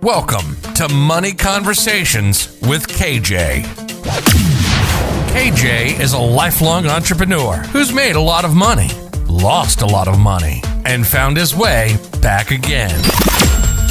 Welcome to Money Conversations with KJ. KJ is a lifelong entrepreneur who's made a lot of money, lost a lot of money, and found his way back again.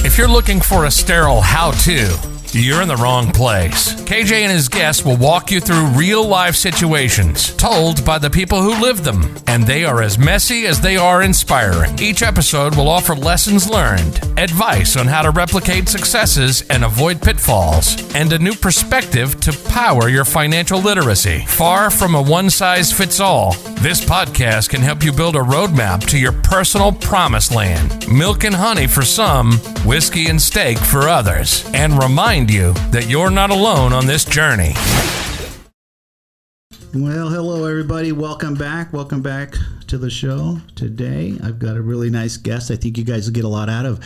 If you're looking for a sterile how-to, you're in the wrong place. KJ and his guests will walk you through real-life situations told by the people who live them, and they are as messy as they are inspiring. Each episode will offer lessons learned, advice on how to replicate successes and avoid pitfalls, and a new perspective to power your financial literacy. Far from a one-size-fits-all, this podcast can help you build a roadmap to your personal promised land. Milk and honey for some, whiskey and steak for others, and remind you that you're not alone on this journey. Well, hello everybody. Welcome back to the show. Today I've got a really nice guest I think you guys will get a lot out of.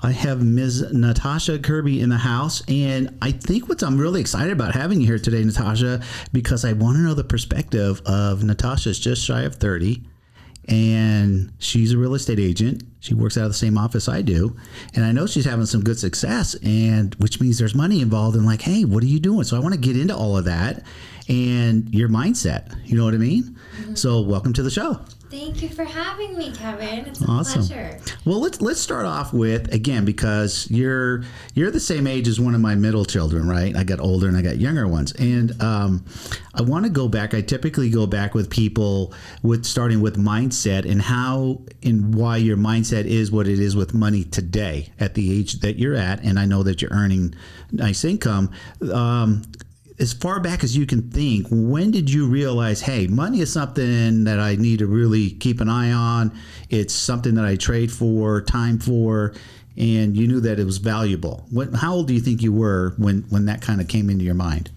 I have Ms. Natasha Kirby in the house, and I think I'm really excited about having you here today, Natasha, because I want to know the perspective of Natasha's just shy of 30. And she's a real estate agent. She works out of the same office I do. And I know she's having some good success, and which means there's money involved. And like, hey, what are you doing? So I want to get into all of that and your mindset. You know what I mean? Mm-hmm. So welcome to the show. Thank you for having me, Kevin. It's a awesome. pleasure. Well, let's start off with, again, because you're the same age as one of my middle children, right? I got older and I got younger ones. And I want to go back. I typically go back with people starting with mindset and how and why your mindset is what it is with money today at the age that you're at. And I know that you're earning nice income. As far back as you can think, when did you realize, hey, money is something that I need to really keep an eye on? It's something that I trade for, time for, and you knew that it was valuable. How old do you think you were when that kind of came into your mind?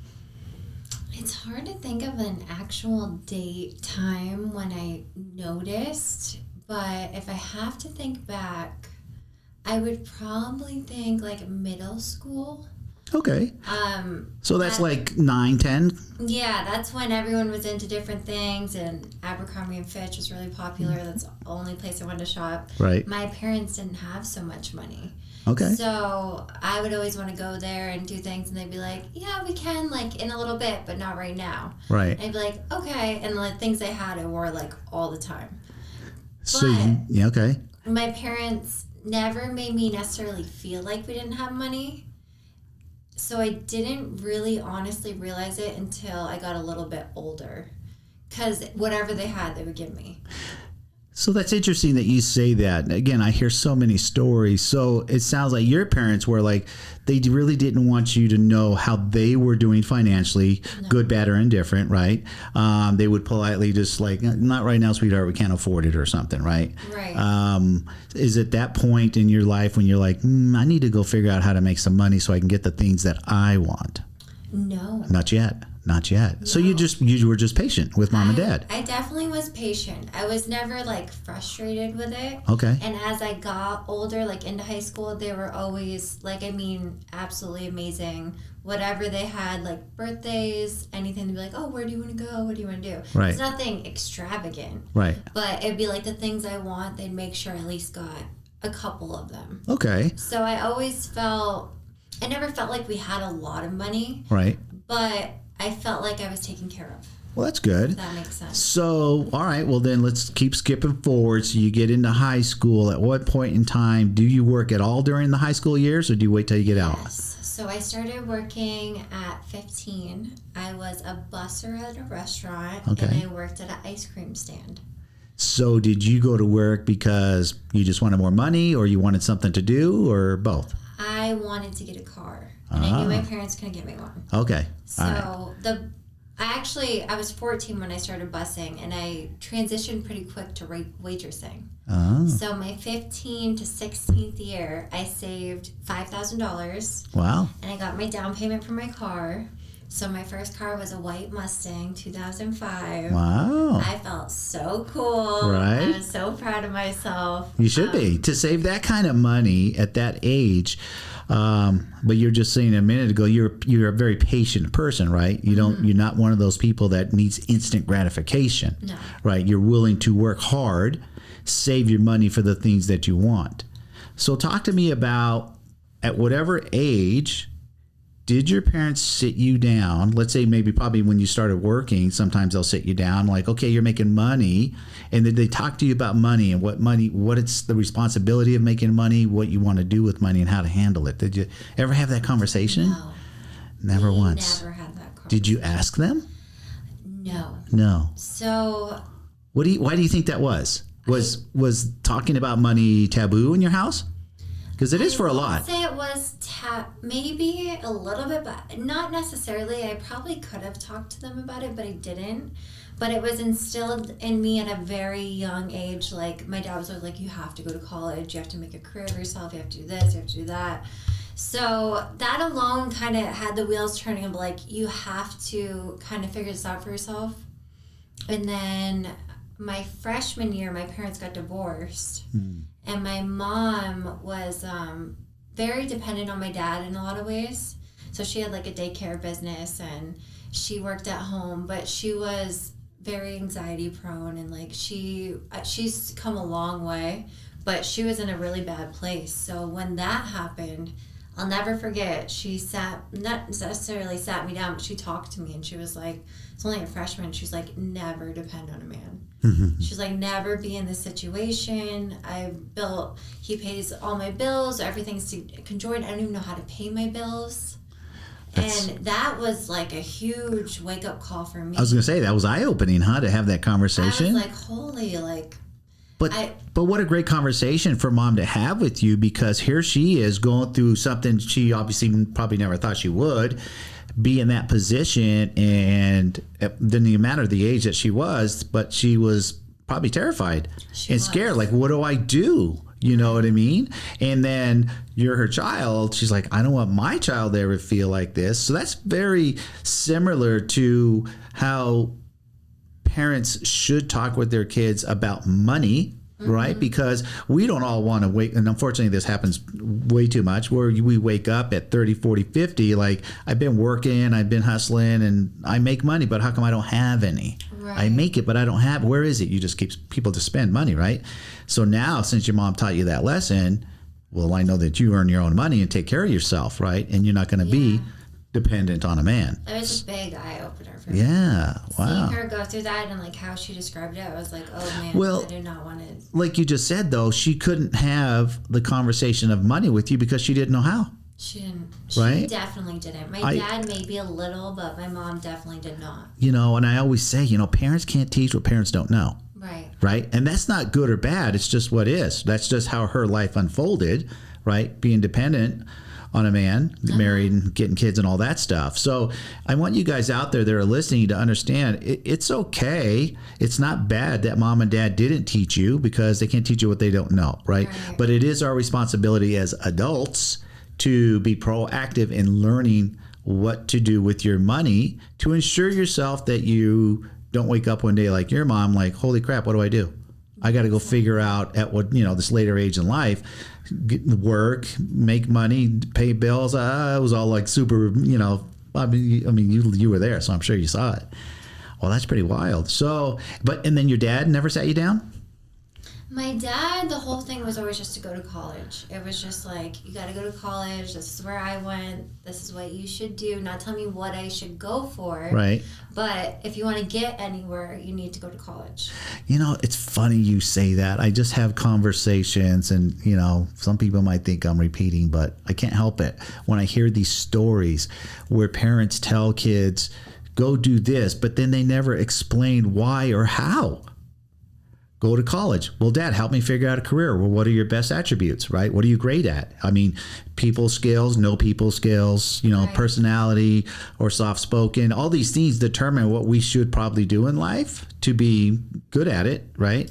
It's hard to think of an actual date, time when I noticed, but if I have to think back, I would probably think like middle school. Okay. So that's like 9, 10? Yeah, that's when everyone was into different things, and Abercrombie & Fitch was really popular. That's the only place I wanted to shop. Right. My parents didn't have so much money. Okay. So I would always want to go there and do things, and they'd be like, yeah, we can, like, in a little bit, but not right now. Right. And I'd be like, okay. And the things I had, I wore, like, all the time. So, but yeah, okay. my parents never made me necessarily feel like we didn't have money. So I didn't really honestly realize it until I got a little bit older, because whatever they had, they would give me. So that's interesting that you say that. Again, I hear so many stories. So it sounds like your parents were like, they really didn't want you to know how they were doing financially, no. Good, bad, or indifferent, right? They would politely just like, not right now, sweetheart, we can't afford it or something, right? Right. Is it that point in your life when you're like, I need to go figure out how to make some money so I can get the things that I want? No. Not yet. Not yet. No. So you were just patient with mom and dad. I definitely was patient. I was never like frustrated with it. Okay. And as I got older, like into high school, they were always like, absolutely amazing. Whatever they had, like birthdays, anything, they'd be like, oh, where do you want to go? What do you want to do? Right. It's nothing extravagant. Right. But it'd be like the things I want, they'd make sure I at least got a couple of them. Okay. So I never felt like we had a lot of money. Right. But I felt like I was taken care of. Well, that's good. If that makes sense. So, all right. Well, then let's keep skipping forward. So you get into high school. At what point in time do you work at all during the high school years, or do you wait till you get out? Yes. So I started working at 15. I was a busser at a restaurant, okay. And I worked at an ice cream stand. So did you go to work because you just wanted more money, or you wanted something to do, or both? I wanted to get a car, and I knew my parents couldn't get me one. Okay. So right. I was 14 when I started busing, and I transitioned pretty quick to waitressing. Oh. So my 15th to 16th year, I saved $5,000. Wow. And I got my down payment for my car. So my first car was a white Mustang, 2005. Wow. I felt so cool. Right. I was so proud of myself. You should be. To save that kind of money at that age. But you're just saying a minute ago, you're a very patient person, right? You don't. Mm-hmm. You're not one of those people that needs instant gratification. No. Right. You're willing to work hard, save your money for the things that you want. So talk to me about at whatever age, did your parents sit you down? Let's say probably when you started working, sometimes they'll sit you down like, okay, you're making money. And did they talk to you about money and what it's the responsibility of making money, what you want to do with money and how to handle it? Did you ever have that conversation? No. Never once. Never had that conversation. Did you ask them? No. So. Why do you think that was? Was talking about money taboo in your house? Because it is for a lot. I'd say it was maybe a little bit, but not necessarily. I probably could have talked to them about it, but I didn't. But it was instilled in me at a very young age. Like, my dad was always like, you have to go to college. You have to make a career of yourself. You have to do this. You have to do that. So that alone kind of had the wheels turning of like, you have to kind of figure this out for yourself. And then my freshman year, my parents got divorced. And my mom was very dependent on my dad in a lot of ways. So she had like a daycare business and she worked at home, but she was very anxiety prone and like she's come a long way, but she was in a really bad place. So when that happened, I'll never forget, she not necessarily sat me down, but she talked to me and she was like, it's only a freshman. She's like, never depend on a man. She's like, never be in this situation. He pays all my bills. Everything's conjoined. I don't even know how to pay my bills. And that was like a huge wake up call for me. I was going to say, that was eye opening, huh? To have that conversation. I was like, holy, like. But what a great conversation for mom to have with you, because here she is going through something she obviously probably never thought she would be in that position, and it didn't even matter the age that she was, but she was probably terrified and scared. Like, what do I do? You know what I mean? And then you're her child. She's like, I don't want my child to ever feel like this. So that's very similar to how parents should talk with their kids about money, right? Because we don't all want to wait. And unfortunately, this happens way too much where we wake up at 30, 40, 50. Like, I've been working, I've been hustling, and I make money, but how come I don't have any? Right. I make it, but I don't have. Where is it? You just keep people to spend money, right? So now, since your mom taught you that lesson, well, I know that you earn your own money and take care of yourself, right? And you're not going to be dependent on a man. It was a big eye opener for me. Yeah, wow. Seeing her go through that and like how she described it, I was like, oh man, I do not want to. Like you just said, though, she couldn't have the conversation of money with you because she didn't know how. She didn't. Right? She definitely didn't. My dad maybe a little, but my mom definitely did not. You know, and I always say, parents can't teach what parents don't know. Right. Right? And that's not good or bad. It's just what is. That's just how her life unfolded, right? Being dependent on a man, married and getting kids and all that stuff. So I want you guys out there that are listening to understand it's okay. It's not bad that mom and dad didn't teach you, because they can't teach you what they don't know, right? But it is our responsibility as adults to be proactive in learning what to do with your money to ensure yourself that you don't wake up one day like your mom, like, holy crap, what do I do? I got to go figure out at what, this later age in life, get work, make money, pay bills. It was all like super, I mean, you were there, so I'm sure you saw it. Well, that's pretty wild. So, and then your dad never sat you down? My dad, the whole thing was always just to go to college. It was just like, you got to go to college. This is where I went. This is what you should do. Not tell me what I should go for. Right. But if you want to get anywhere, you need to go to college. It's funny you say that. I just have conversations and, some people might think I'm repeating, but I can't help it. When I hear these stories where parents tell kids, go do this, but then they never explain why or how. Go to college. Well, Dad, help me figure out a career. Well, what are your best attributes, right? What are you great at? I mean, people skills, no people skills, right. Personality or soft-spoken. All these things determine what we should probably do in life to be good at it, right?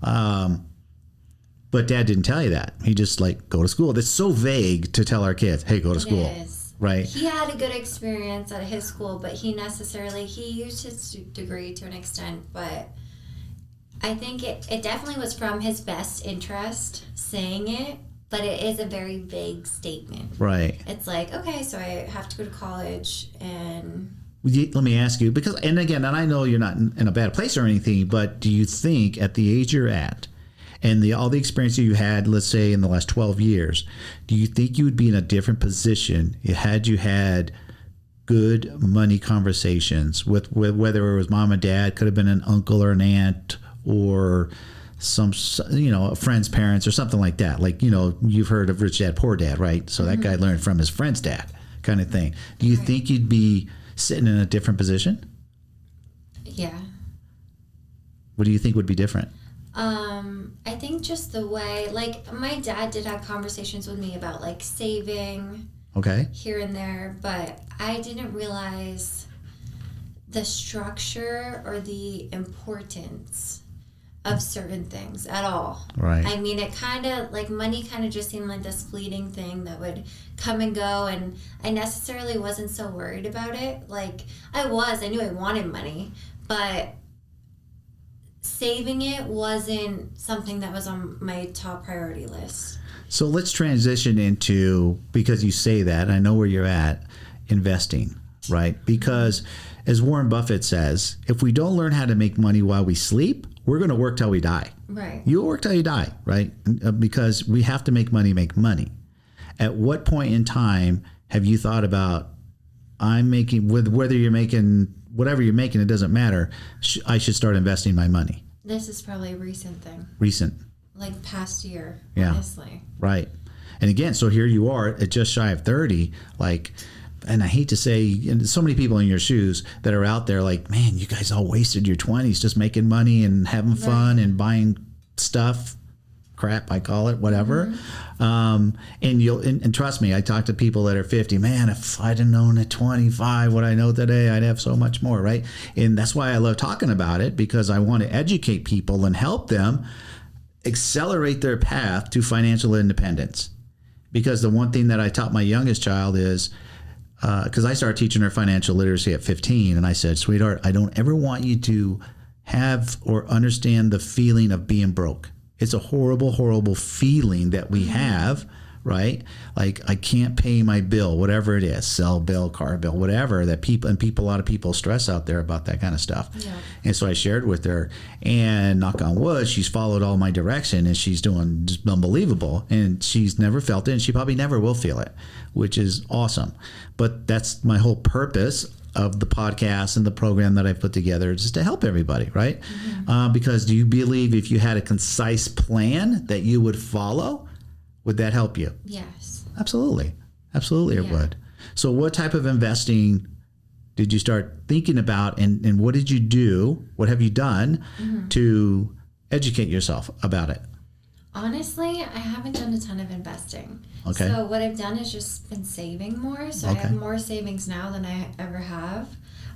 But Dad didn't tell you that. He just go to school. That's so vague to tell our kids, hey, go to school. It is. Right. He had a good experience at his school, but he used his degree to an extent, but I think it definitely was from his best interest saying it, but it is a very vague statement. Right. It's like, okay, so I have to go to college and... Let me ask you, and I know you're not in a bad place or anything, but do you think at the age you're at, and all the experience that you had, let's say in the last 12 years, do you think you would be in a different position had you had good money conversations with whether it was mom and dad, could have been an uncle or an aunt, or some, a friend's parents or something like that? Like, you've heard of Rich Dad, Poor Dad, right? So that guy learned from his friend's dad kind of thing. Do you think you'd be sitting in a different position? Yeah. What do you think would be different? I think just the way, like, my dad did have conversations with me about, like, saving here and there, but I didn't realize the structure or the importance of certain things at all. Right. I mean, it kind of, like, money kind of just seemed like this fleeting thing that would come and go, and I necessarily wasn't so worried about it. Like, I knew I wanted money, but saving it wasn't something that was on my top priority list. So let's transition into, because you say that, I know where you're at, investing, right? Because as Warren Buffett says, if we don't learn how to make money while we sleep, we're going to work till we die. Right. You'll work till you die, right? Because we have to make money. At what point in time have you thought about, whether you're making, whatever you're making, it doesn't matter, I should start investing my money? This is probably a recent thing. Recent. Like past year, yeah. Honestly. Right. And again, so here you are at just shy of 30, like, and I hate to say, and so many people in your shoes that are out there like, man, you guys all wasted your 20s just making money and having fun and buying stuff, crap, I call it, whatever. And trust me, I talk to people that are 50, man, if I'd have known at 25 what I know today, I'd have so much more, right? And that's why I love talking about it, because I want to educate people and help them accelerate their path to financial independence. Because the one thing that I taught my youngest child is, because I started teaching her financial literacy at 15, and I said, sweetheart, I don't ever want you to have or understand the feeling of being broke. It's a horrible, horrible feeling that we have, right? Like, I can't pay my bill, whatever it is, cell bill, car bill, whatever, that a lot of people stress out there about that kind of stuff. Yeah. And so I shared with her, and knock on wood, she's followed all my direction, and she's doing just unbelievable. And she's never felt it, and she probably never will feel it, which is awesome. But that's my whole purpose of the podcast and the program that I put together, just to help everybody, right? Because do you believe if you had a concise plan that you would follow, would that help you? Yes. Absolutely. Absolutely it would. So what type of investing did you start thinking about, and what did you do? What have you done to educate yourself about it? Honestly, I haven't done a ton of investing. Okay. So what I've done is just been saving more. So I have more savings now than I ever have.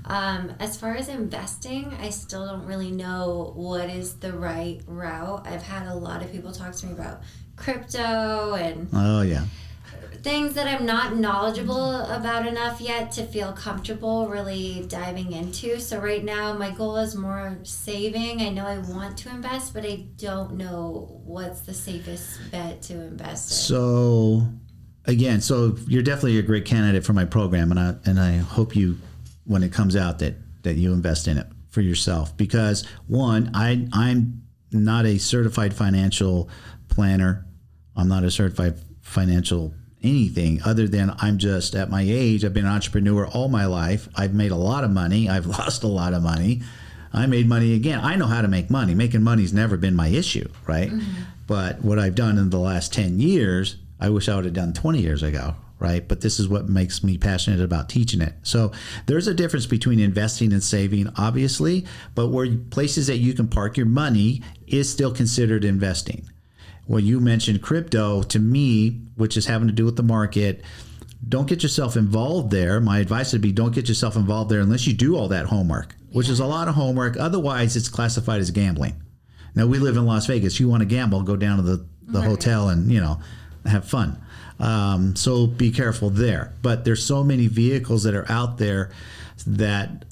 As far as investing, I still don't really know what is the right route. I've had a lot of people talk to me about crypto and things that I'm not knowledgeable about enough yet to feel comfortable really diving into. So right now my goal is more saving. I know I want to invest, but I don't know what's the safest bet to invest in. So again, you're definitely a great candidate for my program, and I hope you, when it comes out, that you invest in it for yourself, because one, I'm not a certified financial planner. I'm not a certified financial anything other than I'm just at my age. I've been an entrepreneur all my life. I've made a lot of money. I've lost a lot of money. I made money again. I know how to make money. Making money's never been my issue, right? But what I've done in the last 10 years, I wish I would have done 20 years ago, right? But this is what makes me passionate about teaching it. So there's a difference between investing and saving, obviously, but where places that you can park your money is still considered investing. When you mentioned crypto, to me, which is having to do with the market, don't get yourself involved there. My advice would be don't get yourself involved there unless you do all that homework, which is a lot of homework. Otherwise, it's classified as gambling. Now, we live in Las Vegas. You want to gamble, go down to the hotel and, have fun. So be careful there. But there's so many vehicles that are out there that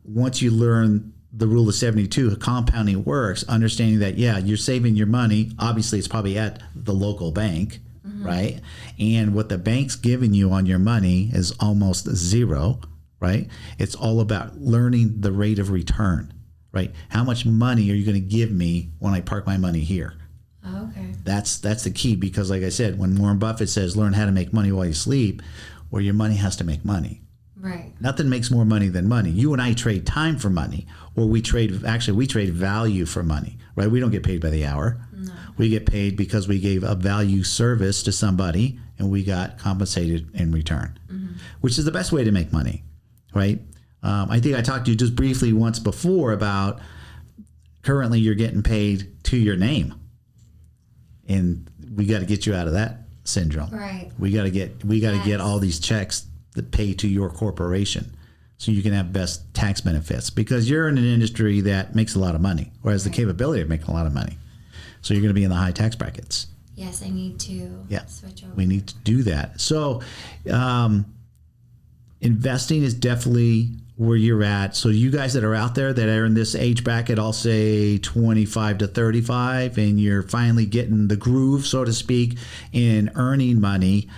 once you learn the rule of 72, compounding works, understanding that, you're saving your money. Obviously, it's probably at the local bank, right? And what the bank's giving you on your money is almost zero, right? It's all about learning the rate of return, right? How much money are you going to give me when I park my money here? That's the key, because like I said, when Warren Buffett says learn how to make money while you sleep, well, your money has to make money. Right. Nothing makes more money than money. You and I trade time for money, or we trade value for money, right? We don't get paid by the hour. No. We get paid because we gave a value service to somebody and we got compensated in return, which is the best way to make money, right? I think I talked to you just briefly once before about currently you're getting paid to your name, and we got to get you out of that syndrome. Right. We got to get all these checks that pay to your corporation so you can have best tax benefits, because you're in an industry that makes a lot of money or has the capability of making a lot of money. So you're going to be in the high tax brackets. Yes, I need to switch over. We need to do that. So investing is definitely where you're at. So you guys that are out there that are in this age bracket, I'll say 25 to 35, and you're finally getting the groove, so to speak, in earning money,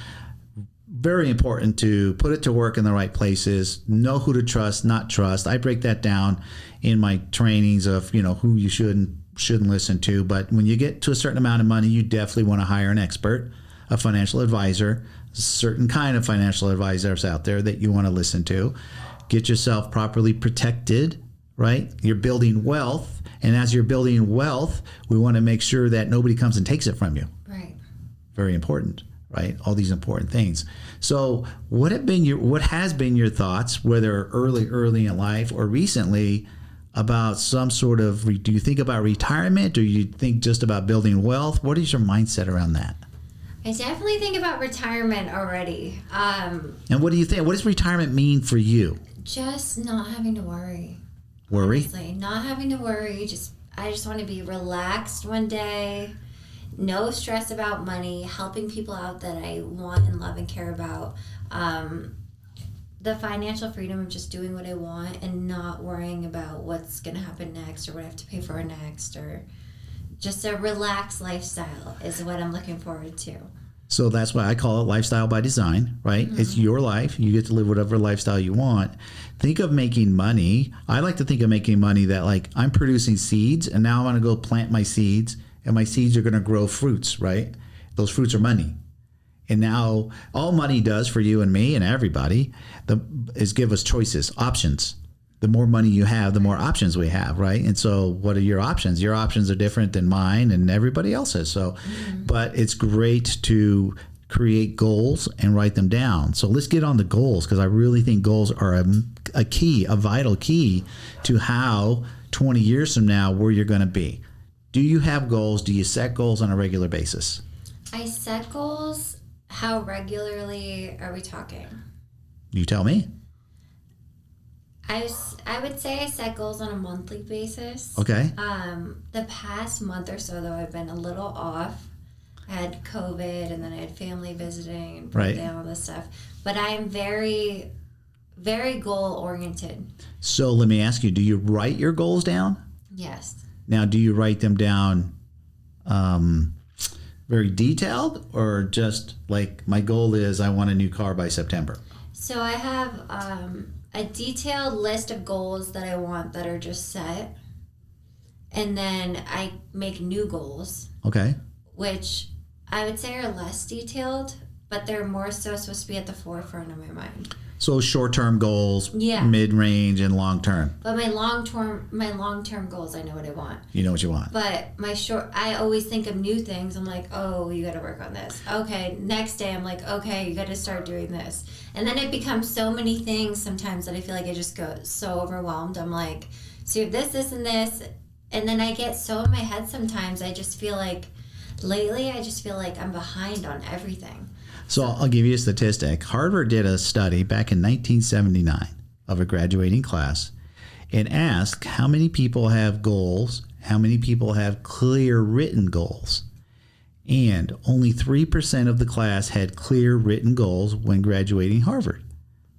very important to put it to work in the right places, know who to trust, not trust. I break that down in my trainings of, who you shouldn't listen to. But when you get to a certain amount of money, you definitely want to hire an expert, a financial advisor, certain kind of financial advisors out there that you want to listen to. Get yourself properly protected, right? You're building wealth. And as you're building wealth, we want to make sure that nobody comes and takes it from you. Right. Very important, right? All these important things. So what has been your thoughts, whether early in life or recently, about some sort of, do you think about retirement, or you think just about building wealth? What is your mindset around that? I definitely think about retirement already. And what do you think? What does retirement mean for you? Just not having to worry. Worry? Honestly, not having to worry. I just want to be relaxed one day. No stress about money. Helping people out that I want and love and care about. The financial freedom of just doing what I want and not worrying about what's going to happen next or what I have to pay for next, or just a relaxed lifestyle is what I'm looking forward to. So that's why I call it lifestyle by design, right? Mm-hmm. It's your life. You get to live whatever lifestyle you want. Think of making money. I like to think of making money that, like, I'm producing seeds and now I'm going to go plant my seeds, and my seeds are going to grow fruits, right? Those fruits are money. And now all money does for you and me and everybody is give us choices, options. The more money you have, the more options we have, right? And so what are your options? Your options are different than mine and everybody else's. So, but it's great to create goals and write them down. So let's get on the goals, because I really think goals are a vital key to how 20 years from now, where you're going to be. Do you have goals? Do you set goals on a regular basis? I set goals. How regularly are we talking? You tell me. I would say I set goals on a monthly basis. Okay. The past month or so, though, I've been a little off. I had COVID, and then I had family visiting and birthday and all this stuff. But I am very, very goal-oriented. So let me ask you, do you write your goals down? Yes. Now, do you write them down very detailed, or just like, my goal is I want a new car by September? So I have a detailed list of goals that I want that are just set. And then I make new goals. Okay. Which I would say are less detailed, but they're more so supposed to be at the forefront of my mind. So short-term goals, mid-range, and long-term. But my long-term goals, I know what I want. You know what you want. But I always think of new things. I'm like, oh, you got to work on this. Okay, next day I'm like, okay, you got to start doing this. And then it becomes so many things sometimes that I feel like I just go so overwhelmed. I'm like, so you have this, and this. And then I get so in my head sometimes, I just feel like, lately, I just feel like I'm behind on everything. So I'll give you a statistic. Harvard did a study back in 1979 of a graduating class and asked how many people have goals, how many people have clear written goals. And only 3% of the class had clear written goals when graduating Harvard.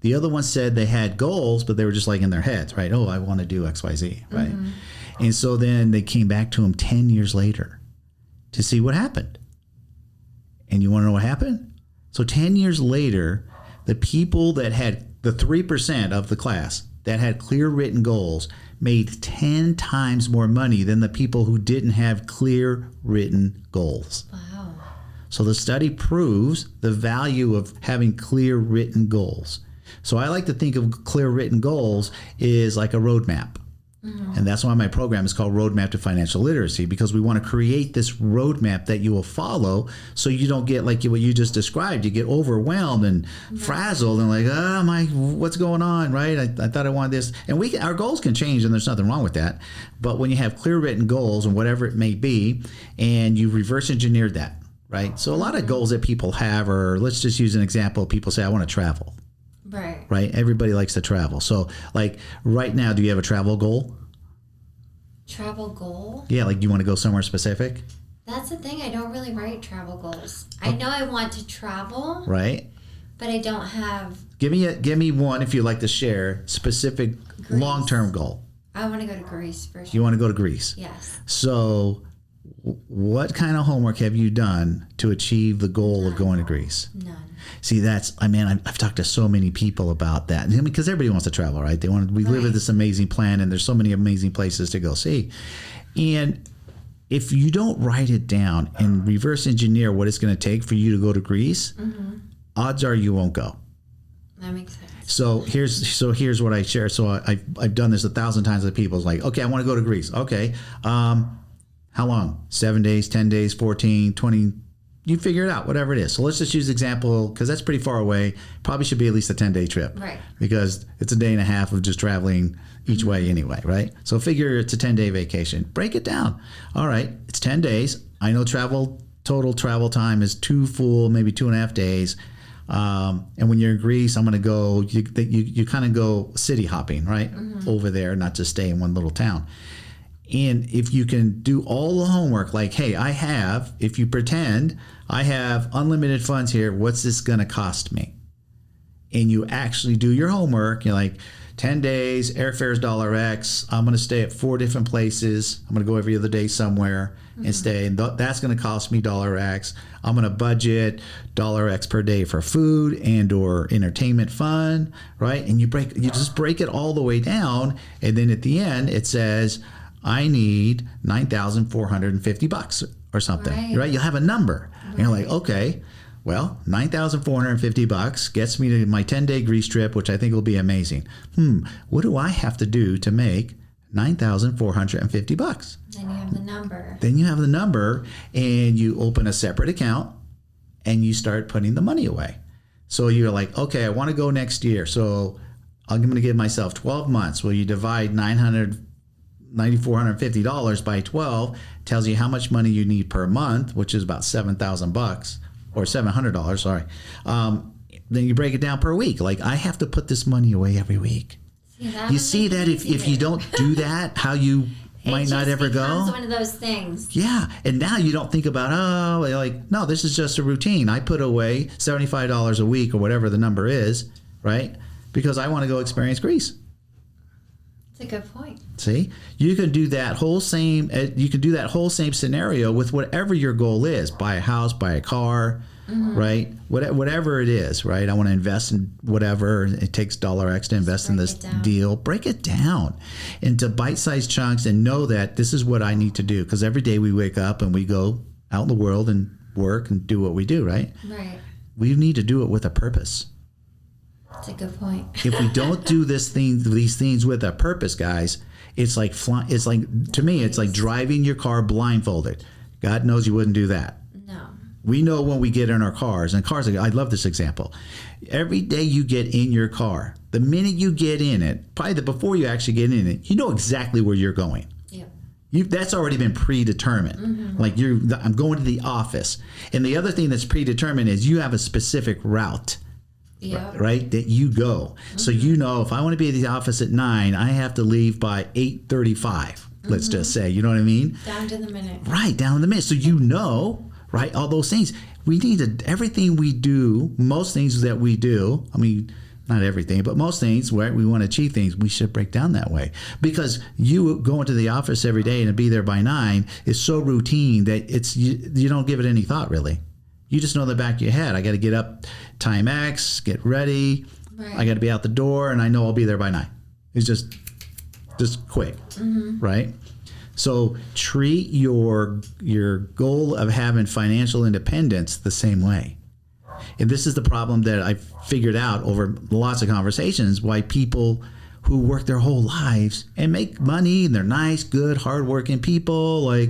The other ones said they had goals, but they were just like in their heads, right? Oh, I want to do X, Y, Z, right? Mm-hmm. And so then they came back to them 10 years later to see what happened. And you want to know what happened? So 10 years later, the people that had the 3% of the class that had clear written goals made 10 times more money than the people who didn't have clear written goals. Wow. So the study proves the value of having clear written goals. So I like to think of clear written goals is like a roadmap. And that's why my program is called Roadmap to Financial Literacy, because we want to create this roadmap that you will follow so you don't get like what you just described. You get overwhelmed and frazzled and like, what's going on, right? I thought I wanted this. And our goals can change, and there's nothing wrong with that. But when you have clear written goals and whatever it may be, and you reverse engineered that, right? So a lot of goals that people have are, let's just use an example. People say, I want to travel. Right. Everybody likes to travel. So like right now, do you have a travel goal? Travel goal? Yeah. Like, do you want to go somewhere specific? That's the thing. I don't really write travel goals. I know I want to travel. Right. But I don't have. Give me one, if you'd like to share, specific long-term goal. I want to go to Greece for sure. You want to go to Greece? Yes. So what kind of homework have you done to achieve the goal of going to Greece? None. See, I've talked to so many people about that. Because everybody wants to travel, right? We live in this amazing planet, and there's so many amazing places to go see. And if you don't write it down and reverse engineer what it's going to take for you to go to Greece, odds are you won't go. That makes sense. So here's what I share. So I've done this 1,000 times with people. It's like, okay, I want to go to Greece. Okay. How long? 7 days, 10 days, 14, 20. You figure it out, whatever it is. So let's just use example, because that's pretty far away. Probably should be at least a 10-day trip. Right. Because it's a day and a half of just traveling each way anyway, right? So figure it's a 10-day vacation. Break it down. All right, it's 10 days. I know total travel time is 2 full, maybe 2.5 days. And when you're in Greece, I'm going to go, you kind of go city hopping, right? Over there, not just stay in one little town. And if you can do all the homework, like, hey, if you pretend I have unlimited funds here, what's this going to cost me? And you actually do your homework. You're like, 10 days, airfare's $X. I'm going to stay at 4 different places. I'm going to go every other day somewhere and stay. And that's going to cost me $X. I'm going to budget $X per day for food and or entertainment fund, right? And you just break it all the way down. And then at the end, it says, I need $9,450 or something, right? You'll have a number. And you're like, okay, well, $9,450 gets me to my 10-day Greece trip, which I think will be amazing. What do I have to do to make $9,450? Then you have the number. Then you have the number, and you open a separate account, and you start putting the money away. So you're like, okay, I want to go next year. So I'm going to give myself 12 months. Well, you divide $9,450 by 12, tells you how much money you need per month, which is about $7,000 or $700. Sorry. Then you break it down per week. Like, I have to put this money away every week. You see that if you don't do that, how you might not ever go. It's one of those things. Yeah, and now you don't think about no, this is just a routine. I put away $75 a week or whatever the number is, right? Because I want to go experience Greece. That's a good point. See, you can do that whole same scenario with whatever your goal is. Buy a house, buy a car, right? Whatever it is, right? I want to invest in whatever. It takes $X to invest in this deal. Break it down into bite-sized chunks and know that this is what I need to do. Because every day we wake up and we go out in the world and work and do what we do, right? Right. We need to do it with a purpose. That's a good point. If we don't do these things with a purpose, guys, it's like to me, it's like driving your car blindfolded. God knows you wouldn't do that. No. We know when we get in our cars, and cars, I love this example. Every day you get in your car, the minute you get in it, probably before you actually get in it, you know exactly where you're going. Yeah. That's already been predetermined. Like I'm going to the office. And the other thing that's predetermined is you have a specific route. Yep. Right, that you go. So you know, if I want to be at the office at 9, I have to leave by 8:35. Let's just say, you know what I mean? Down to the minute. Right, down to the minute. So you know, right, all those things. We need to, everything we do, most things that we do, I mean, not everything, but most things, right, we want to achieve things, we should break down that way. Because you going to the office every day and to be there by 9 is so routine that you don't give it any thought, really. You just know in the back of your head, I got to get up time X, get ready. Right. I got to be out the door, and I know I'll be there by 9. It's just, just quick, right? So treat your goal of having financial independence the same way. And this is the problem that I've figured out over lots of conversations, why people who work their whole lives and make money and they're nice, good, hardworking people, like,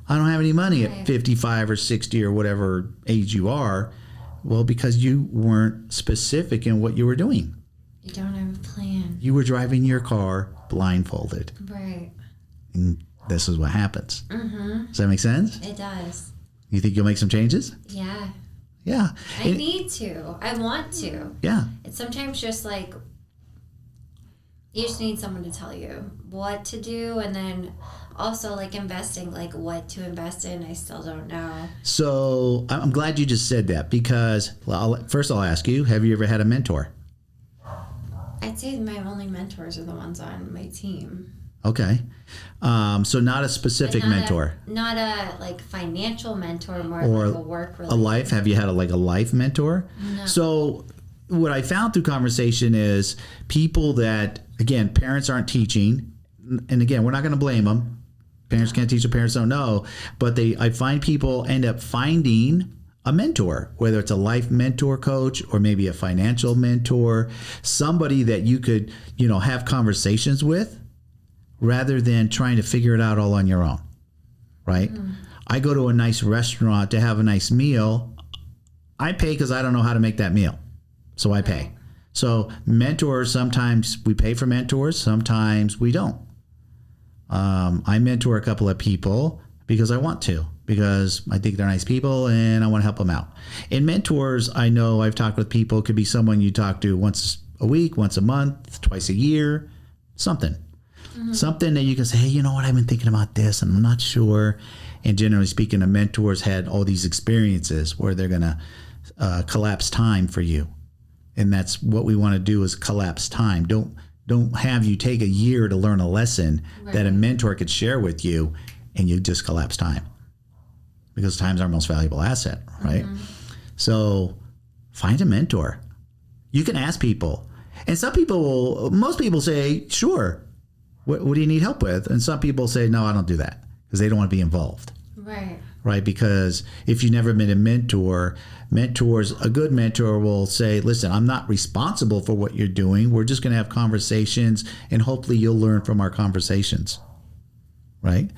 I don't have any money at 55 or 60 or whatever age you are. Well, because you weren't specific in what you were doing. You don't have a plan. You were driving your car blindfolded. Right. And this is what happens. Does that make sense? It does. You think you'll make some changes? Yeah. Yeah. I need to. I want to. Yeah. It's sometimes just like, you just need someone to tell you what to do, and then also like investing, like what to invest in. I still don't know. So I'm glad you just said that, because first I'll ask you, have you ever had a mentor? I'd say my only mentors are the ones on my team. Okay. So not a specific mentor. Not a like financial mentor, more or like a work related. A life. Have you had a life mentor? No. So what I found through conversation is people that, again, parents aren't teaching, and again, we're not going to blame them. Parents can't teach, the parents don't know, but I find people end up finding a mentor, whether it's a life mentor coach or maybe a financial mentor, somebody that you could, have conversations with rather than trying to figure it out all on your own, right? I go to a nice restaurant to have a nice meal. I pay because I don't know how to make that meal, so I pay. So mentors, sometimes we pay for mentors, sometimes we don't. I mentor a couple of people because I want to, because I think they're nice people and I want to help them out. And mentors, I know I've talked with people, could be someone you talk to once a week, once a month, twice a year, something. Something that you can say, hey, you know what, I've been thinking about this and I'm not sure. And generally speaking, the mentors had all these experiences where they're going to collapse time for you. And that's what we want to do, is collapse time. Don't have you take a year to learn a lesson that a mentor could share with you and you just collapse time, because time's our most valuable asset, right? So find a mentor. You can ask people, and most people say, sure, what do you need help with? And some people say, no, I don't do that, because they don't want to be involved. Right? Because if you've never been a mentor, a good mentor will say, listen, I'm not responsible for what you're doing. We're just going to have conversations and hopefully you'll learn from our conversations. Right?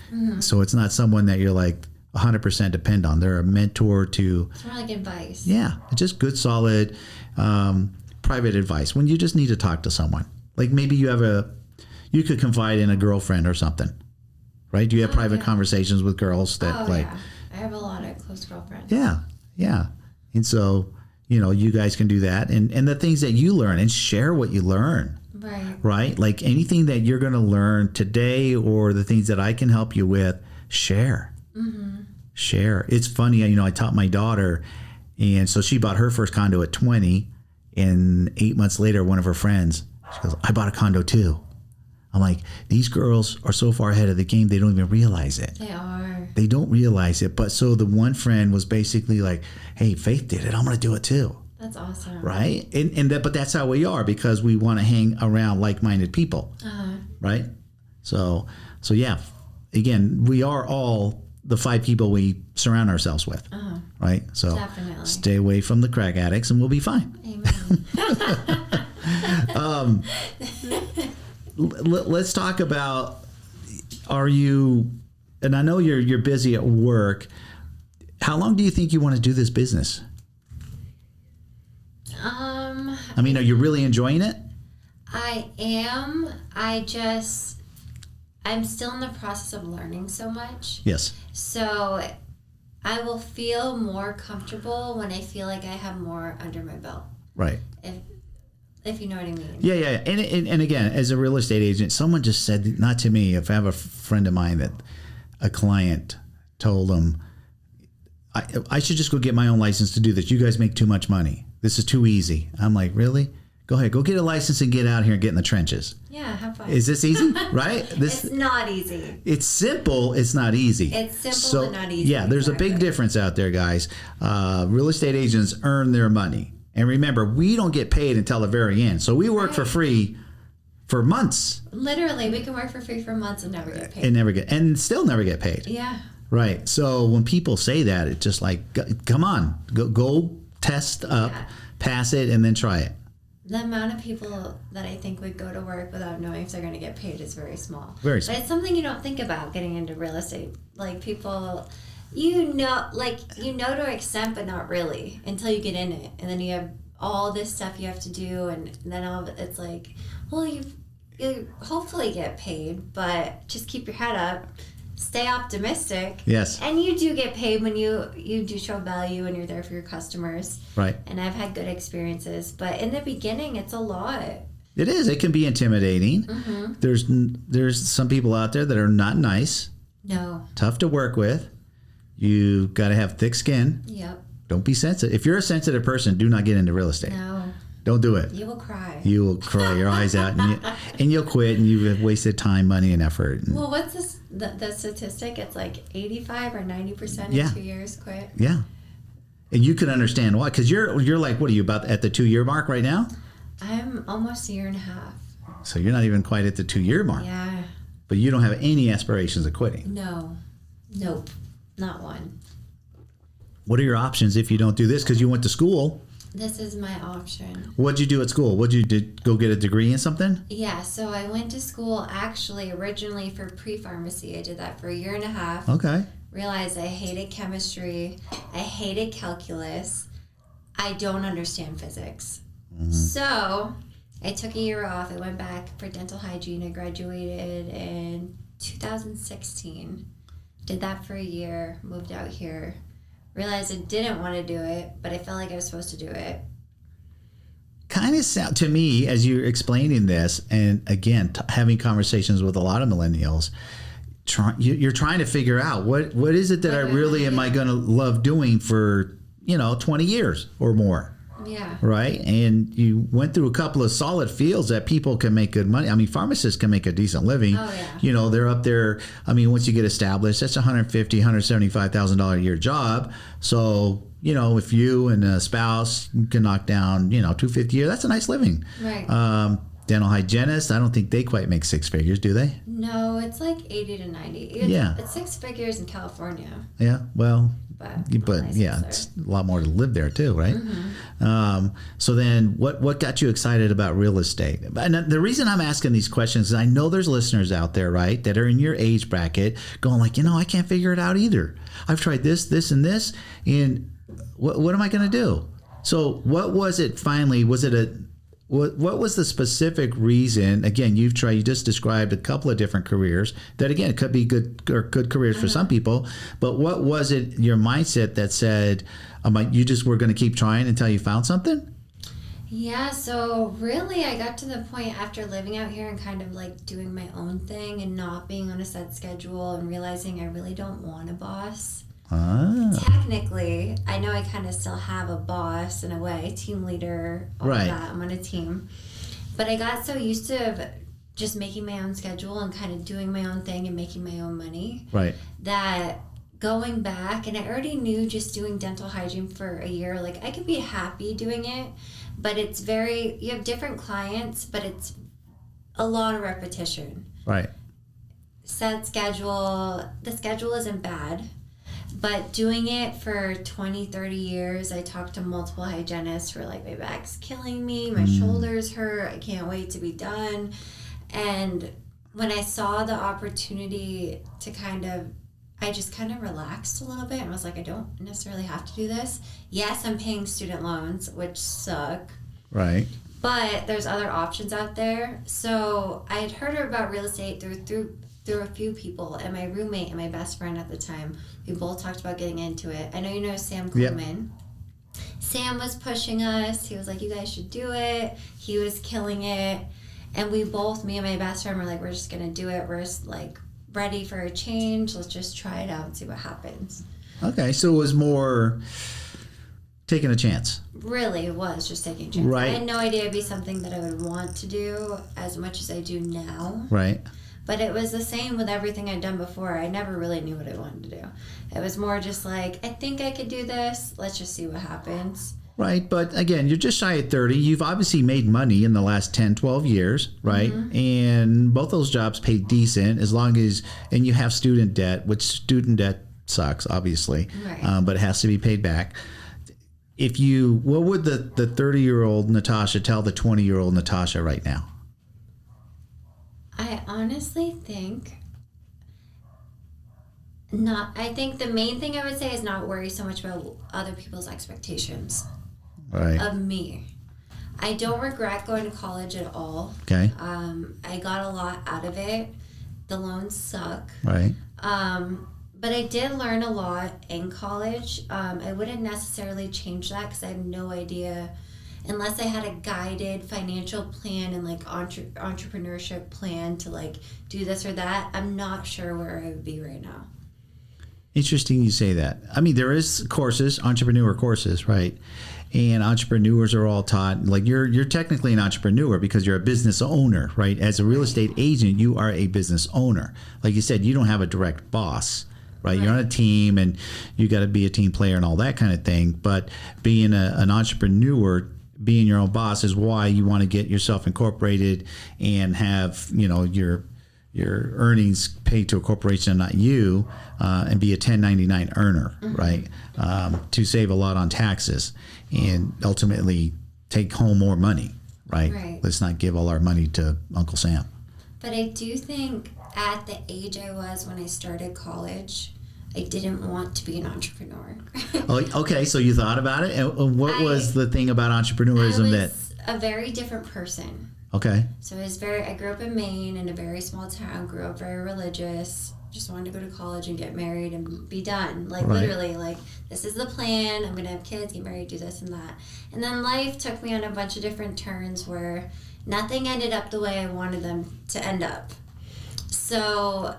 So it's not someone that you're like 100% depend on. They're a mentor to... It's more like advice. Yeah. Just good, solid, private advice when you just need to talk to someone. Like maybe you could confide in a girlfriend or something. Right? Do you have private conversations with girls that Yeah. I have a lot of close girlfriends. Yeah. And so, you guys can do that. And the things that you learn, and share what you learn. Right? Like anything that you're going to learn today or the things that I can help you with, share. Share. It's funny, I taught my daughter, and so she bought her first condo at 20, and 8 months later, one of her friends, she goes, I bought a condo too. I'm like, these girls are so far ahead of the game, they don't even realize it. They are. They don't realize it. But so the one friend was basically like, hey, Faith did it, I'm going to do it too. That's awesome. Right? But that's how we are, because we want to hang around like-minded people. Right? So yeah, again, we are all the 5 people we surround ourselves with. Right? So definitely. Stay away from the crack addicts and we'll be fine. Amen. Let's talk about, and I know you're busy at work. How long do you think you want to do this business? I mean, are you really enjoying it? I am. I'm still in the process of learning so much. Yes. So I will feel more comfortable when I feel like I have more under my belt. Right. If you know what I mean. Yeah. And again, as a real estate agent, someone just said, not to me, if I have a friend of mine that a client told him, I should just go get my own license to do this. You guys make too much money. This is too easy. I'm like, really? Go ahead, go get a license and get out here and get in the trenches. Yeah, have fun. Is this easy? Right? It's not easy. It's simple. It's not easy. It's simple and not easy. Yeah, there's a big difference out there, guys. Real estate agents earn their money. And remember, we don't get paid until the very end. So we work for free for months. Literally, we can work for free for months and never get paid. And still never get paid. Yeah. Right. So when people say that, it's just like, come on, go test up, pass it, and then try it. The amount of people that I think would go to work without knowing if they're going to get paid is very small. Very small. But it's something you don't think about getting into real estate. Like people, to an extent, but not really until you get in it. And then you have all this stuff you have to do. And then it's like, well, you hopefully get paid, but just keep your head up. Stay optimistic. Yes. And you do get paid when you do show value and you're there for your customers. Right. And I've had good experiences. But in the beginning, it's a lot. It is. It can be intimidating. Mm-hmm. There's some people out there that are not nice. No. Tough to work with. You got to have thick skin. Yep. Don't be sensitive. If you're a sensitive person, do not get into real estate. No. Don't do it. You will cry. You will cry your eyes out, and you'll quit, and you've wasted time, money, and effort. Well, what's the statistic? It's like 85 or 90% Yeah. in 2 years quit. Yeah, and you can understand why, because you're like, what are you about at the 2-year mark right now? I'm almost a year and a half. So you're not even quite at the 2-year mark. Yeah. But you don't have any aspirations of quitting. No. Nope. Not one. What are your options if you don't do this? Because you went to school. This is my option. What'd you do at school? What'd you do? Go get a degree in something? Yeah, so I went to school actually originally for pre-pharmacy. I did that for a year and a half. Okay. Realized I hated chemistry. I hated calculus. I don't understand physics. Mm-hmm. So I took a year off. I went back for dental hygiene. I graduated in 2016. Did that for a year. Moved out here. Realized I didn't want to do it, but I felt like I was supposed to do it. Kind of sound to me as you're explaining this, and again, having conversations with a lot of millennials, you're trying to figure out what is it that I really am I going to love doing for 20 years or more. Yeah. Right. And you went through a couple of solid fields that people can make good money. I mean, pharmacists can make a decent living. Oh, yeah. They're up there. I mean, once you get established, that's $150,000, $175,000 a year job. So, if you and a spouse can knock down, $250 a year, that's a nice living. Right. Dental hygienists, I don't think they quite make 6 figures, do they? No, it's like 80 to 90. Yeah. It's 6 figures in California. Yeah. Well, But yeah, it's a lot more to live there too, right? So then what got you excited about real estate? And the reason I'm asking these questions is I know there's listeners out there, right, that are in your age bracket going like, I can't figure it out either. I've tried this, and this, and what am I going to do? So what was it finally? Was it what was the specific reason? Again, you just described a couple of different careers that, again, could be good careers for some people. But what was it, your mindset that said, you just were going to keep trying until you found something? Yeah, so really I got to the point after living out here and kind of like doing my own thing and not being on a set schedule and realizing I really don't want a boss. Technically, I know I kind of still have a boss in a way, team leader, all right. that. I'm on a team. But I got so used to just making my own schedule and kind of doing my own thing and making my own money. Right. That going back, and I already knew just doing dental hygiene for a year, like I could be happy doing it, but it's you have different clients, but it's a lot of repetition. Right. Set schedule, the schedule isn't bad. But doing it for 20, 30 years, I talked to multiple hygienists who were like, my back's killing me, my shoulders hurt, I can't wait to be done. And when I saw the opportunity to I just kind of relaxed a little bit and was like, I don't necessarily have to do this. Yes, I'm paying student loans, which suck. Right. But there's other options out there. So I had heard about real estate through a few people, and my roommate and my best friend at the time, we both talked about getting into it. I know you know Sam Coleman. Yep. Sam was pushing us. He was like, you guys should do it. He was killing it. And we both, me and my best friend, were like, we're just going to do it. We're just like ready for a change. Let's just try it out and see what happens. Okay, so it was more taking a chance. Really, it was just taking a chance. Right. I had no idea it'd be something that I would want to do as much as I do now. Right. But it was the same with everything I'd done before. I never really knew what I wanted to do. It was more just like, I think I could do this. Let's just see what happens. Right. But again, you're just shy of 30. You've obviously made money in the last 10, 12 years, right? And both those jobs pay decent as long as, and you have student debt, which student debt sucks, obviously, Right. but it has to be paid back. What would the 30-year-old Natasha tell the 20-year-old Natasha right now? I honestly think I think the main thing I would say is not worry so much about other people's expectations Right. of me. I don't regret going to college at all. Okay. I got a lot out of it. The loans suck. Right. But I did learn a lot in college. I wouldn't necessarily change that because I have no idea, unless I had a guided financial plan and like entrepreneurship plan to like do this or that. I'm not sure where I would be right now. Interesting you say that. I mean, there is courses, entrepreneur courses, right? And entrepreneurs are all taught, like you're technically an entrepreneur because you're a business owner, right? As a real estate agent, you are a business owner. Like you said, you don't have a direct boss, right? You're on a team and you got to be a team player and all that kind of thing. But being an entrepreneur, being your own boss is why you want to get yourself incorporated and have, your earnings paid to a corporation and not you, and be a 1099 earner, right? To save a lot on taxes and ultimately take home more money, right? Right. Let's not give all our money to Uncle Sam. But I do think at the age I was when I started college, I didn't want to be an entrepreneur. Oh, okay, so you thought about it? And what was the thing about entrepreneurism I that... was a very different person. Okay. So I grew up in Maine in a very small town, grew up very religious, just wanted to go to college and get married and be done. Like Right. literally, like this is the plan, I'm gonna have kids, get married, do this and that. And then life took me on a bunch of different turns where nothing ended up the way I wanted them to end up. So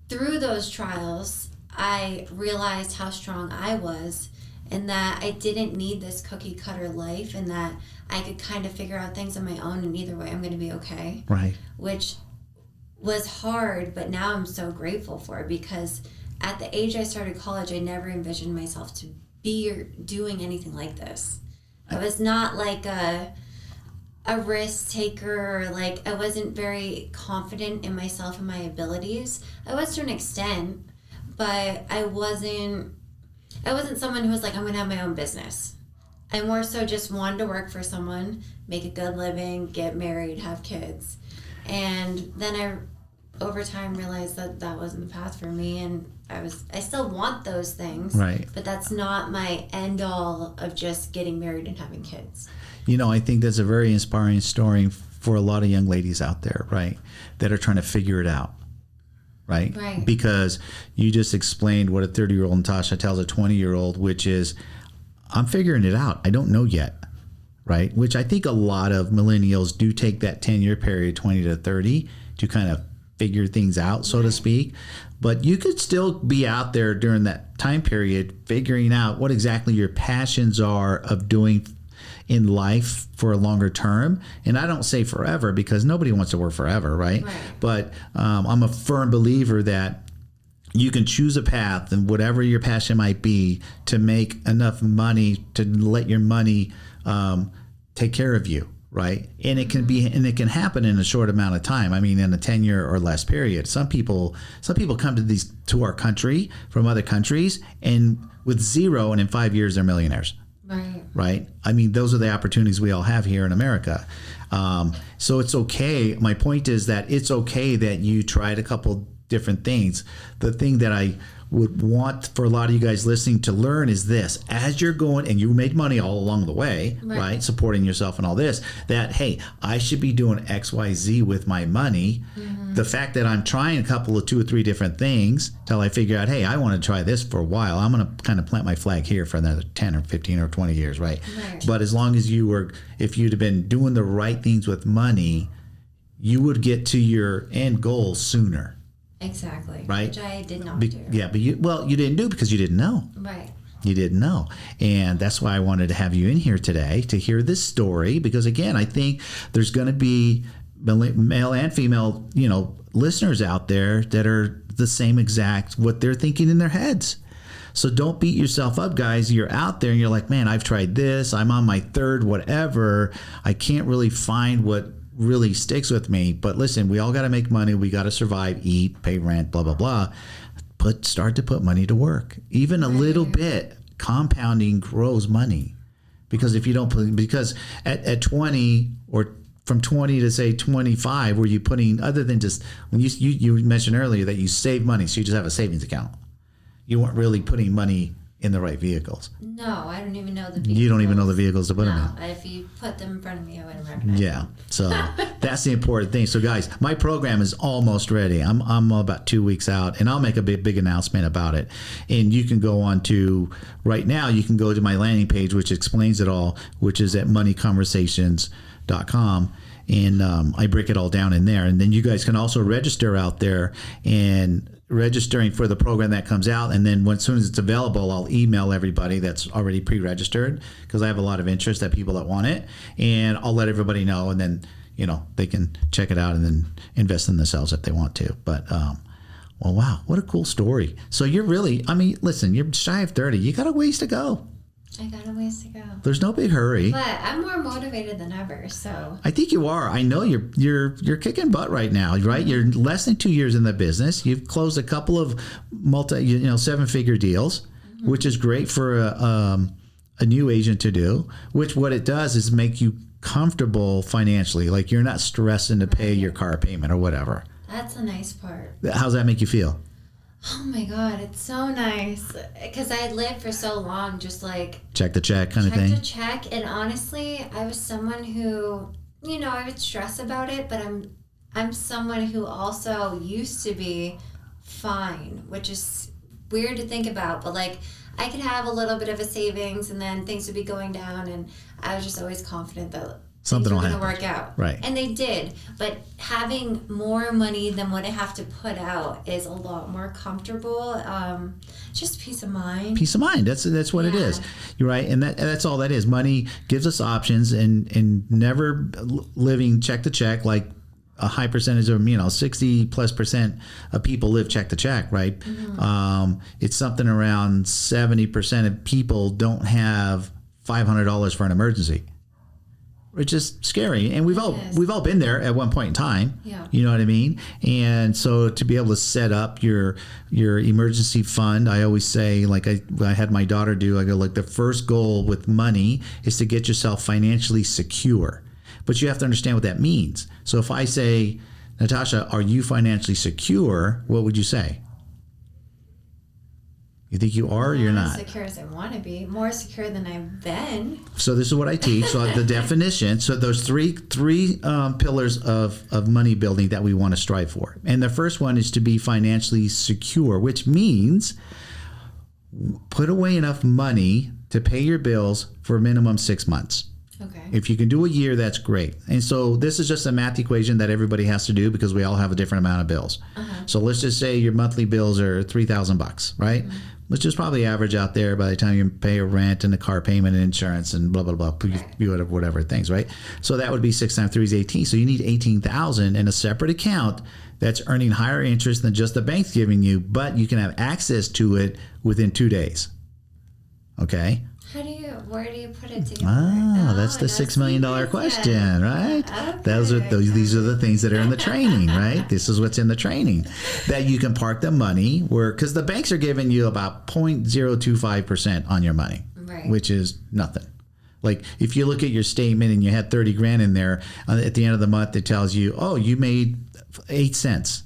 through those trials, I realized how strong I was and that I didn't need this cookie cutter life and that I could kind of figure out things on my own, and either way I'm going to be okay. Right. Which was hard, but now I'm so grateful for it because at the age I started college, I never envisioned myself to be doing anything like this. I was not like a risk taker, or like I wasn't very confident in myself and my abilities. I was to an extent, but I wasn't someone who was like, I'm going to have my own business. I more so just wanted to work for someone, make a good living, get married, have kids. And then I, over time, realized that that wasn't the path for me. And I still want those things. Right. But that's not my end all of just getting married and having kids. I think that's a very inspiring story for a lot of young ladies out there, right? That are trying to figure it out. Right? Right. Because you just explained what a 30-year-old Natasha tells a 20-year-old, which is, I'm figuring it out. I don't know yet. Right? Which I think a lot of millennials do take that 10-year period, 20 to 30, to kind of figure things out, so to speak. But you could still be out there during that time period figuring out what exactly your passions are of doing in life for a longer term. And I don't say forever because nobody wants to work forever, right? But I'm a firm believer that you can choose a path and whatever your passion might be to make enough money to let your money take care of you, right? And it can happen in a short amount of time. I mean, in a 10-year or less period. Some people come to our country from other countries and with zero, and in 5 years they're millionaires. Right. I mean, those are the opportunities we all have here in America. So it's okay. My point is that it's okay that you tried a couple different things. The thing that I would want for a lot of you guys listening to learn is this: as you're going, and you made money all along the way, right? Supporting yourself and all this, that, hey, I should be doing X, Y, Z with my money. The fact that I'm trying a couple of 2 or 3 different things till I figure out, hey, I want to try this for a while. I'm going to kind of plant my flag here for another 10 or 15 or 20 years, right? But as long as if you'd have been doing the right things with money, you would get to your end goal sooner. Exactly. Right? Which I did not do. Yeah, but you didn't do it because you didn't know. Right. You didn't know. And that's why I wanted to have you in here today to hear this story, because again, I think there's going to be male and female, listeners out there that are the same exact what they're thinking in their heads. So don't beat yourself up, guys. You're out there and you're like, man, I've tried this. I'm on my third whatever. I can't really find what really sticks with me. But listen, we all got to make money. We got to survive, eat, pay rent, blah, blah, blah. Start to put money to work. Even a little bit. Compounding grows money. Because if you don't put, because at 20 or from 20 to say 25, were you putting, other than just, when you mentioned earlier that you save money, so you just have a savings account. You weren't really putting money in the right vehicles. No, I don't even know the vehicles. You don't even know the vehicles to put them in. If you put them in front of me, I wouldn't recognize them. So that's the important thing. So guys, my program is almost ready. I'm about 2 weeks out, and I'll make a big announcement about it. And you can go on to, right now, you can go to my landing page, which explains it all, which is at moneyconversations.com. And I break it all down in there. And then you guys can also register out there, and registering for the program that comes out, and then as soon as it's available, I'll email everybody that's already pre-registered, because I have a lot of interest that people that want it, and I'll let everybody know, and then they can check it out and then invest in themselves if they want to. But well, wow, what a cool story. So you're really, listen, you're shy of 30. You got a ways to go. I got a ways to go. There's no big hurry. But I'm more motivated than ever, so. I think you are. I know you're kicking butt right now, right? You're less than 2 years in the business. You've closed a couple of seven-figure deals, which is great for a new agent to do, which what it does is make you comfortable financially. Like you're not stressing to pay your car payment or whatever. That's the nice part. How's that make you feel? Oh my God, it's so nice. Because I had lived for so long, just like check the check kind of thing. Check to check. And honestly, I was someone who, I would stress about it, but I'm someone who also used to be fine, which is weird to think about. But like, I could have a little bit of a savings and then things would be going down. And I was just always confident that something will going to work out. Right. And they did. But having more money than what I have to put out is a lot more comfortable. Just peace of mind. Peace of mind. That's what it is. You're right. And that's all that is. Money gives us options, and never living check to check, like a high percentage of 60+% of people live check to check, right? Mm-hmm. It's something around 70% of people don't have $500 for an emergency. Which is scary, and we've all been there at one point in time. Yeah. You know what I mean? And so to be able to set up your emergency fund, I always say, like I had my daughter do, I go, like, the first goal with money is to get yourself financially secure. But you have to understand what that means. So if I say, Natasha, are you financially secure? What would you say? You think you are or you're not? As secure as I want to be. More secure than I've been. So this is what I teach. So the definition. So those three pillars of money building that we want to strive for. And the first one is to be financially secure, which means put away enough money to pay your bills for a minimum 6 months. Okay. If you can do a year, that's great. And so this is just a math equation that everybody has to do because we all have a different amount of bills. Uh-huh. So let's just say your monthly bills are $3,000, right? Mm-hmm. Which is probably average out there by the time you pay a rent and the car payment and insurance and blah, blah, blah, whatever things, right? So that would be 6 times 3 is 18. So you need $18,000 in a separate account that's earning higher interest than just the bank's giving you, but you can have access to it within 2 days. Okay? Where do you put it together? That's the $6 million question, right? Okay. These are the things that are in the training, right? This is what's in the training. That you can park the money because the banks are giving you about 0.025% on your money, right, which is nothing. Like if you look at your statement and you had 30 grand in there, at the end of the month, it tells you, oh, you made 8 cents.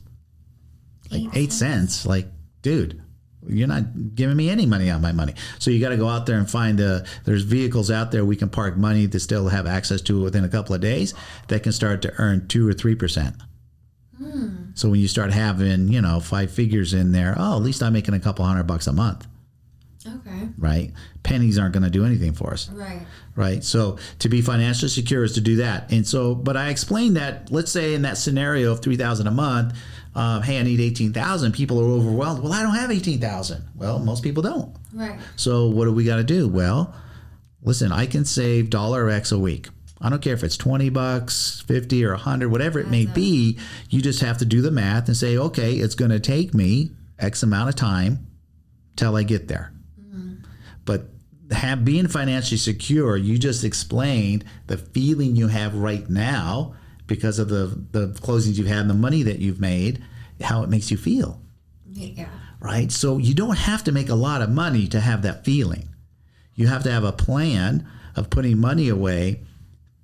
Like 8 cents. Like, dude, you're not giving me any money on my money. So you got to go out there and find there's vehicles out there we can park money to still have access to within a couple of days that can start to earn 2 or 3%. So when you start having, 5 figures in there, at least I'm making a couple $100 a month. Okay. Right? Pennies aren't going to do anything for us. Right. Right. So to be financially secure is to do that. And so, but I explained that, let's say in that scenario of $3,000 a month, hey, I need $18,000. People are overwhelmed. Well, I don't have $18,000. Well, most people don't. Right. So what do we got to do? Well, listen, I can save $X a week. I don't care if it's $20, 50 or 100, whatever it may be. You just have to do the math and say, okay, it's going to take me X amount of time till I get there. But being financially secure, you just explained the feeling you have right now because of the closings you've had and the money that you've made, how it makes you feel. Yeah. Right? So you don't have to make a lot of money to have that feeling. You have to have a plan of putting money away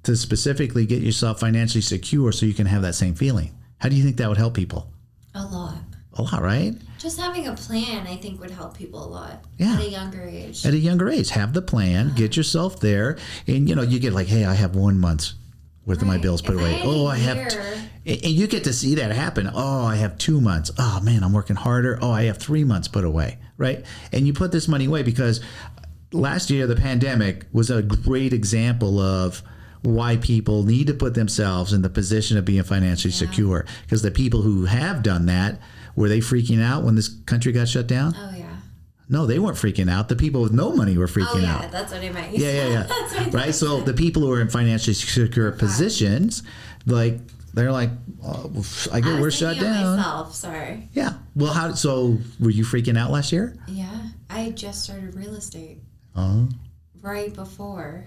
to specifically get yourself financially secure so you can have that same feeling. How do you think that would help people? A lot. A lot, right? Just having a plan, I think, would help people a lot. Yeah. At a younger age. At a younger age, have the plan, get yourself there, and you get like, hey, I have 1 month's worth of my bills put away. I have, and you get to see that happen. Oh, I have 2 months. Oh man, I'm working harder. Oh, I have 3 months put away, right? And you put this money away because last year the pandemic was a great example of why people need to put themselves in the position of being financially secure. Because the people who have done that, were they freaking out when this country got shut down? Oh, yeah. No, they weren't freaking out. The people with no money were freaking out. That's what I meant. Yeah. Right? So the people who are in financially secure positions, like, they're like, we're shut down. Myself, sorry. Yeah. Well, so were you freaking out last year? Yeah. I just started real estate. Oh. Right before.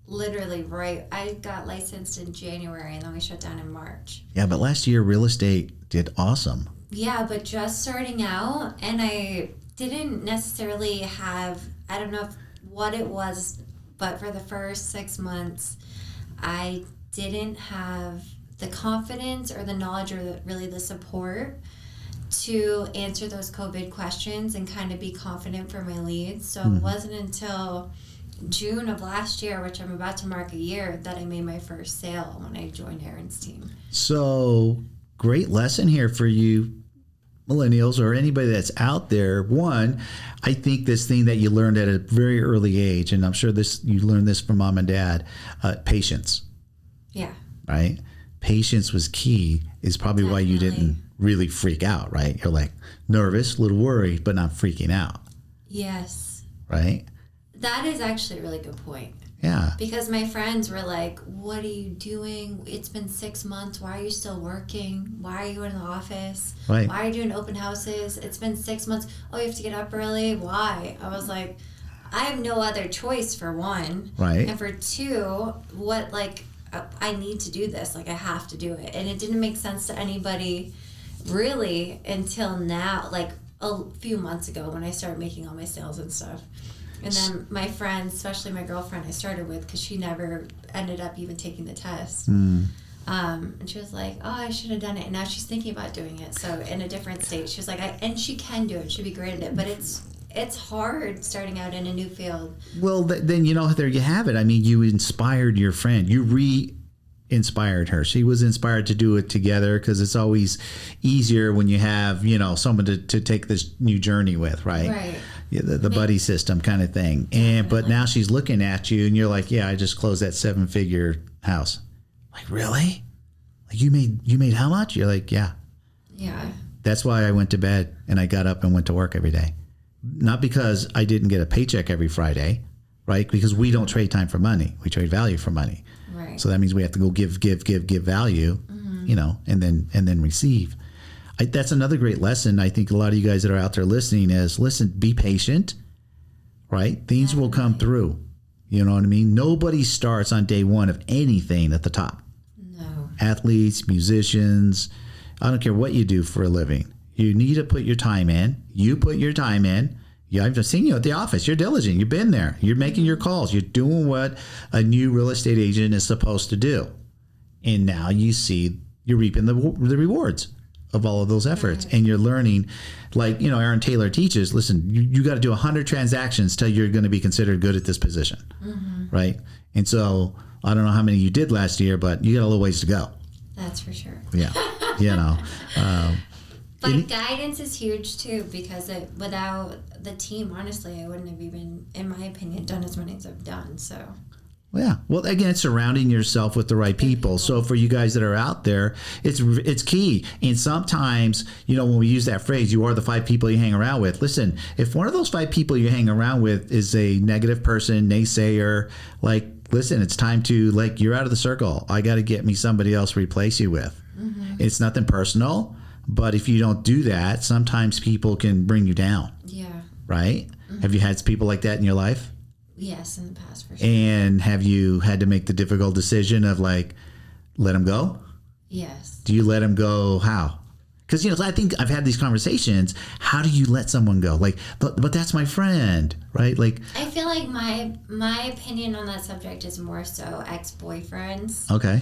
Literally right. I got licensed in January and then we shut down in March. Yeah, but last year real estate did awesome. Yeah, but just starting out, and I didn't necessarily have, I don't know what it was, but for the first 6 months, I didn't have the confidence or the knowledge or really the support to answer those COVID questions and kind of be confident for my leads. So it wasn't until June of last year, which I'm about to mark a year, that I made my first sale when I joined Aaron's team. So great lesson here for you millennials or anybody that's out there. One, I think this thing that you learned at a very early age, and I'm sure you learned this from mom and dad, patience. Yeah. Right? Patience was key, is probably why you didn't really freak out, right? You're like nervous, a little worried, but not freaking out. Yes. Right? That is actually a really good point. Yeah. Because my friends were like, what are you doing? It's been 6 months. Why are you still working? Why are you in the office? Right. Why are you doing open houses? It's been 6 months. Oh, you have to get up early? Why? I was like, I have no other choice, for one. Right. And for two, I need to do this. Like, I have to do it. And it didn't make sense to anybody really until now, like a few months ago when I started making all my sales and stuff. And then my friends, especially my girlfriend I started with, because she never ended up even taking the test. And she was like, oh, I should have done it. And now she's thinking about doing it. So in a different state, she was like, and she can do it. She'd be great at it. But it's hard starting out in a new field. Well, then, there you have it. I mean, you inspired your friend. You inspired her. She was inspired to do it together because it's always easier when you have, someone to take this new journey with, right? Right. Yeah, the buddy system kind of thing. But now she's looking at you and you're like, yeah, I just closed that 7-figure house. Like, really? Like you made how much? You're like, yeah. Yeah. That's why I went to bed and I got up and went to work every day. Not because I didn't get a paycheck every Friday, right? Because we don't trade time for money. We trade value for money. Right. So that means we have to go give value, and then receive. That's another great lesson. I think a lot of you guys that are out there listening is, listen, be patient, right? Things will come through. You know what I mean? Nobody starts on day one of anything at the top. No. Athletes, musicians, I don't care what you do for a living. You need to put your time in. You put your time in. Yeah, I've seen you at the office. You're diligent. You've been there. You're making your calls. You're doing what a new real estate agent is supposed to do. And now you're reaping the rewards of all of those efforts. Right. And you're learning, like, Aaron Taylor teaches, listen, you got to do 100 transactions till you're going to be considered good at this position. Mm-hmm. Right. And so I don't know how many you did last year, but you got a little ways to go. That's for sure. Yeah. But guidance is huge too, because without the team, honestly, I wouldn't have even, in my opinion, done as many as I've done. So. Yeah. Well, again, it's surrounding yourself with the right people. So for you guys that are out there, it's key. And sometimes, when we use that phrase, you are the 5 people you hang around with. Listen, if one of those 5 people you hang around with is a negative person, naysayer, listen, it's time to, you're out of the circle. I got to get me somebody else to replace you with. Mm-hmm. It's nothing personal. But if you don't do that, sometimes people can bring you down. Yeah. Right? Have you had people like that in your life? Yes, in the past, for sure. And have you had to make the difficult decision of like, let them go? Yes. Do you let them go? How? Because, I think I've had these conversations. How do you let someone go? Like, but that's my friend, right? Like, I feel like my opinion on that subject is more so ex-boyfriends. okay.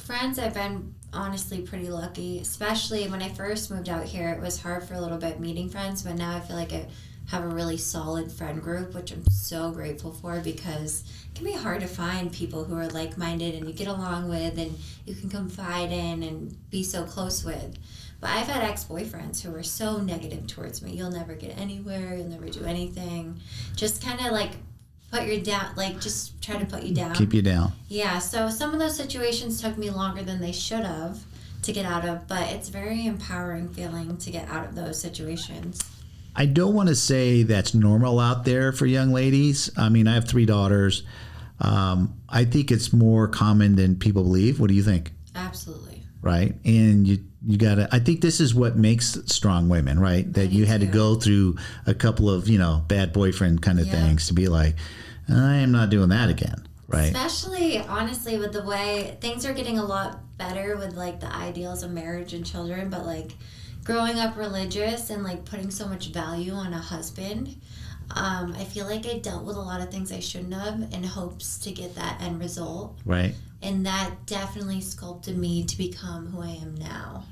Friends, I've been honestly pretty lucky, especially when I first moved out here. It was hard for a little bit meeting friends, but now I feel like I have a really solid friend group, which I'm so grateful for, because it can be hard to find people who are like-minded and you get along with and you can confide in and be so close with. But I've had ex-boyfriends who were so negative towards me. You'll never get anywhere. You'll never do anything. Just kind of like put you down, like just try to put you down. Keep you down. Yeah, so some of those situations took me longer than they should have to get out of, but it's very empowering feeling to get out of those situations. I don't want to say that's normal out there for young ladies. I mean, I have 3 daughters. I think it's more common than people believe. What do you think? Absolutely. Right? And you gotta, I think this is what makes strong women, right? That you had to go through a couple of, bad boyfriend kind of things to be like, I am not doing that again. Right. Especially, honestly, with the way things are getting a lot better with like the ideals of marriage and children, but like growing up religious and like putting so much value on a husband, I feel like I dealt with a lot of things I shouldn't have in hopes to get that end result. Right. And that definitely sculpted me to become who I am now,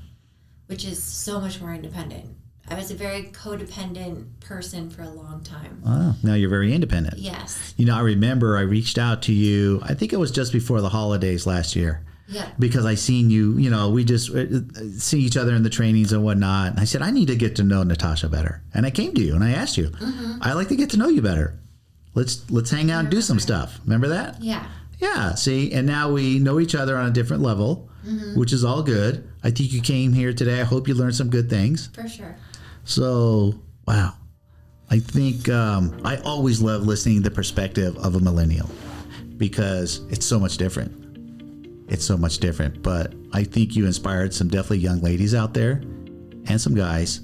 which is so much more independent. I was a very codependent person for a long time. Oh, now you're very independent. Yes. I remember I reached out to you, I think it was just before the holidays last year. Yeah. Because I seen you, we just see each other in the trainings and whatnot. And I said, I need to get to know Natasha better. And I came to you and I asked you, I'd like to get to know you better. Let's hang out and do some stuff. Remember that? Yeah. Yeah. See, and now we know each other on a different level, which is all good. I think you came here today. I hope you learned some good things. For sure. So, wow. I think I always love listening to the perspective of a millennial because it's so much different. It's so much different. But I think you inspired some definitely young ladies out there and some guys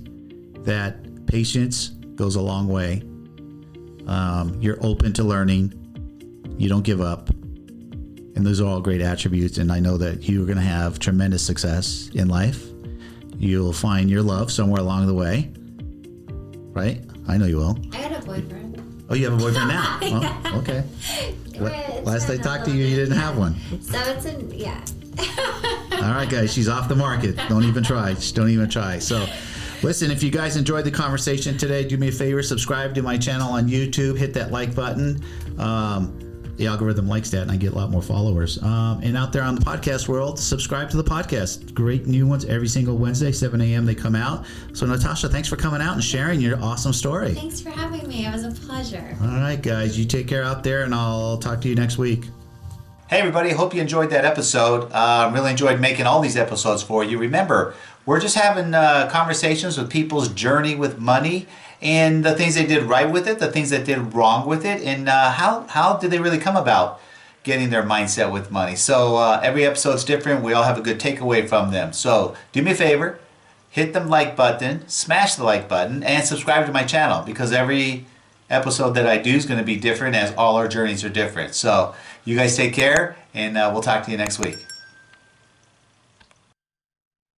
that patience goes a long way. You're open to learning. You don't give up. And those are all great attributes. And I know that you're going to have tremendous success in life. You'll find your love somewhere along the way. Right? I know you will. I got a boyfriend. Oh, you have a boyfriend now? Yeah. Oh, okay. It's Last I been a talked to little you, you bit. didn't have one. So it's yeah. All right, guys, she's off the market. Don't even try. Just don't even try. So, listen, if you guys enjoyed the conversation today, do me a favor, subscribe to my channel on YouTube, hit that like button. The algorithm likes that, and I get a lot more followers. And out there on the podcast world, subscribe to the podcast. Great new ones every single Wednesday, 7 a.m. they come out. So, Natasha, thanks for coming out and sharing your awesome story. Thanks for having me. It was a pleasure. All right, guys, you take care out there, and I'll talk to you next week. Hey, everybody. Hope you enjoyed that episode. Really enjoyed making all these episodes for you. Remember, we're just having conversations with people's journey with money and the things they did right with it, the things that did wrong with it, and how did they really come about getting their mindset with money. So every episode's different. We all have a good takeaway from them. So do me a favor, hit the like button, smash the like button, and subscribe to my channel because every episode that I do is going to be different as all our journeys are different. So you guys take care, and we'll talk to you next week.